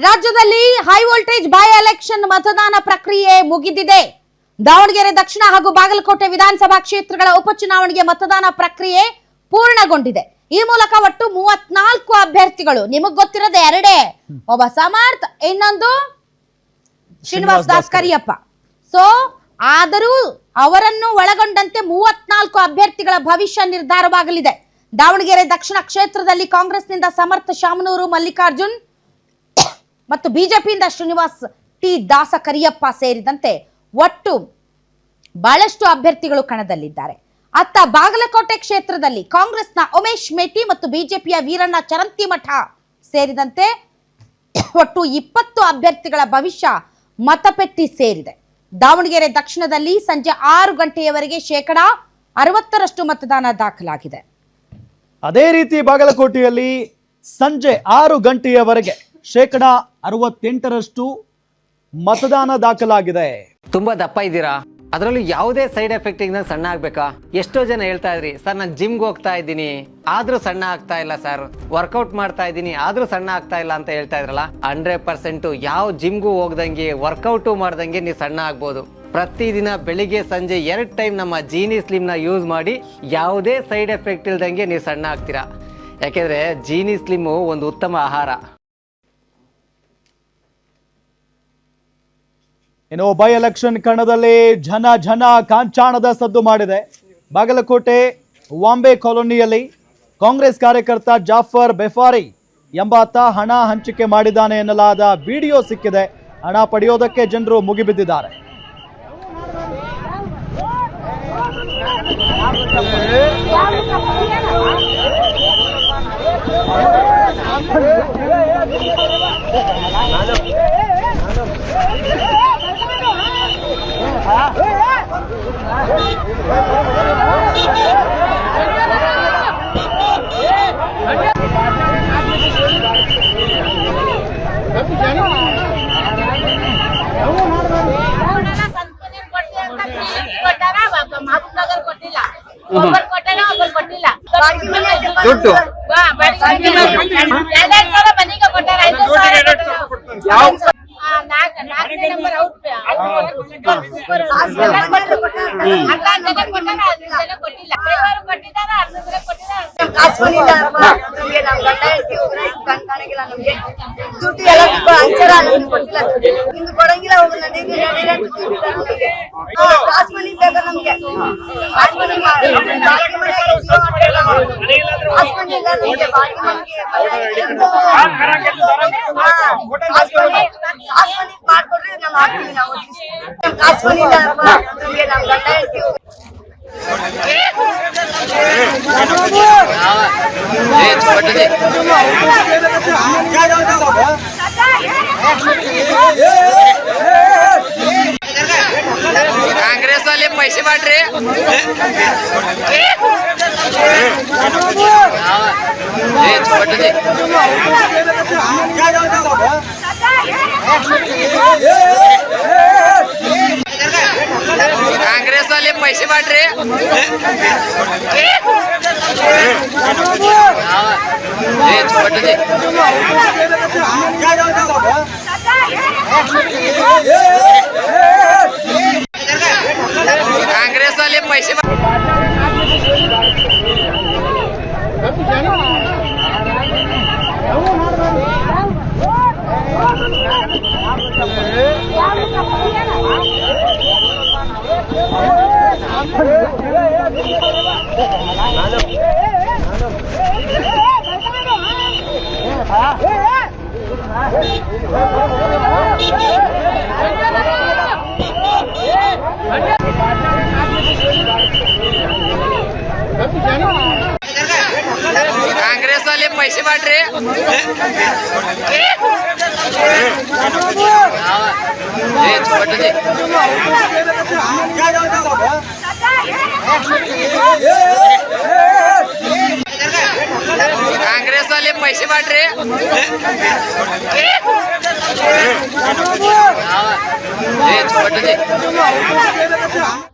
ರಾಜ್ಯದಲ್ಲಿ high voltage by election ಮತದಾನ ಪ್ರಕ್ರಿಯೆ ಮುಗಿದಿದೆ. ದಾವಣಗೆರೆ ದಕ್ಷಿಣ ಹಾಗೂ ಬಾಗಲಕೋಟೆ ವಿಧಾನಸಭಾ ಕ್ಷೇತ್ರಗಳ ಉಪಚುನಾವಣೆಗೆ ಮತದಾನ ಪ್ರಕ್ರಿಯೆ ಪೂರ್ಣಗೊಂಡಿದೆ. ಈ ಮೂಲಕ ಒಟ್ಟು 34 ಅಭ್ಯರ್ಥಿಗಳು, ನಿಮಗೆ ಗೊತ್ತಿರೋದು ಎರಡೇ, ಒಬ್ಬ ಸಮರ್ಥ, ಇನ್ನೊಂದು ಶ್ರೀನಿವಾಸ್ ದಾಸ್ ಕರಿಯಪ್ಪ. ಸೊ ಆದರೂ ಅವರನ್ನು ಒಳಗೊಂಡಂತೆ 34 ಅಭ್ಯರ್ಥಿಗಳ ಭವಿಷ್ಯ ನಿರ್ಧಾರವಾಗಲಿದೆ. ದಾವಣಗೆರೆ ದಕ್ಷಿಣ ಕ್ಷೇತ್ರದಲ್ಲಿ ಕಾಂಗ್ರೆಸ್ನಿಂದ ಸಮರ್ಥ ಶಾಮನೂರು ಮಲ್ಲಿಕಾರ್ಜುನ್ ಮತ್ತು ಬಿಜೆಪಿಯಿಂದ ಶ್ರೀನಿವಾಸ್ ಟಿ ದಾಸ ಕರಿಯಪ್ಪ ಸೇರಿದಂತೆ ಒಟ್ಟು ಬಹಳಷ್ಟು ಅಭ್ಯರ್ಥಿಗಳು ಕಣದಲ್ಲಿದ್ದಾರೆ. ಅತ್ತ ಬಾಗಲಕೋಟೆ ಕ್ಷೇತ್ರದಲ್ಲಿ ಕಾಂಗ್ರೆಸ್ನ ಉಮೇಶ್ ಮೇಟಿ ಮತ್ತು ಬಿಜೆಪಿಯ ವೀರಣ್ಣ ಚರಂತಿಮಠ ಸೇರಿದಂತೆ ಒಟ್ಟು 20 ಅಭ್ಯರ್ಥಿಗಳ ಭವಿಷ್ಯ ಮತಪೆಟ್ಟಿ ಸೇರಿದೆ. ದಾವಣಗೆರೆ ದಕ್ಷಿಣದಲ್ಲಿ ಸಂಜೆ 6 ಗಂಟೆಯವರೆಗೆ 60% ಮತದಾನ ದಾಖಲಾಗಿದೆ. ಅದೇ ರೀತಿ ಬಾಗಲಕೋಟೆಯಲ್ಲಿ ಸಂಜೆ 6 ಗಂಟೆಯವರೆಗೆ 68% ಮತದಾನ ದಾಖಲಾಗಿದೆ. ತುಂಬಾ ದಪ್ಪ ಇದ್ದೀರಾ, ಅದರಲ್ಲೂ ಯಾವುದೇ ಸೈಡ್ ಎಫೆಕ್ಟ್ ಇಂದ ಸಣ್ಣ ಆಗ್ಬೇಕಾ? ಎಷ್ಟೋ ಜನ ಹೇಳ್ತಾ ಇದ್ರಿ, ಸರ್ ನಾನು ಜಿಮ್ಗೆ ಹೋಗ್ತಾ ಇದ್ದೀನಿ ಆದ್ರೂ ಸಣ್ಣ ಆಗ್ತಾ ಇಲ್ಲ ಸರ್, ವರ್ಕೌಟ್ ಮಾಡ್ತಾ ಇದ್ದೀನಿ ಆದ್ರೂ ಸಣ್ಣ ಆಗ್ತಾ ಇಲ್ಲ ಅಂತ ಹೇಳ್ತಾ ಇದ್ರಲ್ಲ. 100% ಯಾವ ಜಿಮ್ಗೂ ಹೋಗ್ದಂಗೆ ವರ್ಕೌಟು ಮಾಡ್ದಂಗೆ ನೀವು ಸಣ್ಣ ಆಗ್ಬೋದು. ಪ್ರತಿದಿನ ಬೆಳಿಗ್ಗೆ ಸಂಜೆ 2 ಟೈಮ್ ನಮ್ಮ ಜೀನಿ ಸ್ಲಿಮ್ನ ಯೂಸ್ ಮಾಡಿ ಯಾವುದೇ ಸೈಡ್ ಎಫೆಕ್ಟ್ ಇಲ್ದಂಗೆ ನೀವು ಸಣ್ಣ ಆಗ್ತೀರಾ. ಯಾಕೆಂದ್ರೆ ಜೀನಿ ಸ್ಲಿಮ್ಮು ಒಂದು ಉತ್ತಮ ಆಹಾರ. ಇನ್ನು ಬೈ ಎಲೆಕ್ಷನ್ ಕಣದಲ್ಲಿ ಜನ ಕಾಂಚಾಣದ ಸದ್ದು ಮಾಡಿದೆ. ಬಾಗಲಕೋಟೆ ವಾಂಬೆ ಕಾಲೋನಿಯಲ್ಲಿ ಕಾಂಗ್ರೆಸ್ ಕಾರ್ಯಕರ್ತ ಜಾಫರ್ ಬೆಫಾರಿ ಎಂಬಾತ ಹಣ ಹಂಚಿಕೆ ಮಾಡಿದ್ದಾನೆ ಎನ್ನಲಾದ ವಿಡಿಯೋ ಸಿಕ್ಕಿದೆ. ಹಣ ಪಡೆಯೋದಕ್ಕೆ ಜನರು ಮುಗಿಬಿದ್ದಿದ್ದಾರೆ. ದುಡ್ಡು ದುಡ್ಡು ಎಲ್ಲ ಅಂಚಾರ ಕೊಟ್ಟಿಲ್ಲ, ನಿಮ್ಗೆ ಕೊಡಂಗಿಲ್ಲ. ಹೋಗಿ ಕಾಸು ಮನಿ ಬೇಕು ನಮ್ಗೆ. ಕಾಸು ಮನಿ ಮಾಡ್ಕೊಡ್ರಿ, ನಾವು ಹಾಕ್ತೀವಿ. ನಾವು ಕಾಸು ಮನಿ ಇಲ್ಲ ನಮ್ಗೆ, ನಮ್ ಗಂಡ ಹೇಳ್ತೀವಿ. ಕಾಂಗ್ರೆಸ್ ಅಲ್ಲಿ पैसे ಮಾಡ್ರಿ. ಕಾಂಗ್ರೆಸ್ ಅಲ್ಲಿ पैसे ಮಾಡ್ರಿ. ಕಾಂಗ್ರೆಸ್ ಅಲ್ಲಿ पैसे ಕಾಂಗ್ರೆಸ್ ಅಲ್ಲಿ पैसे ಮಾಡ್ರಿ. ಕಾಂಗ್ರೆಸ್ ಅಲ್ಲಿ पैसे ಮಾಡ್ರಿ. ಕಾಂಗ್ರೆಸ್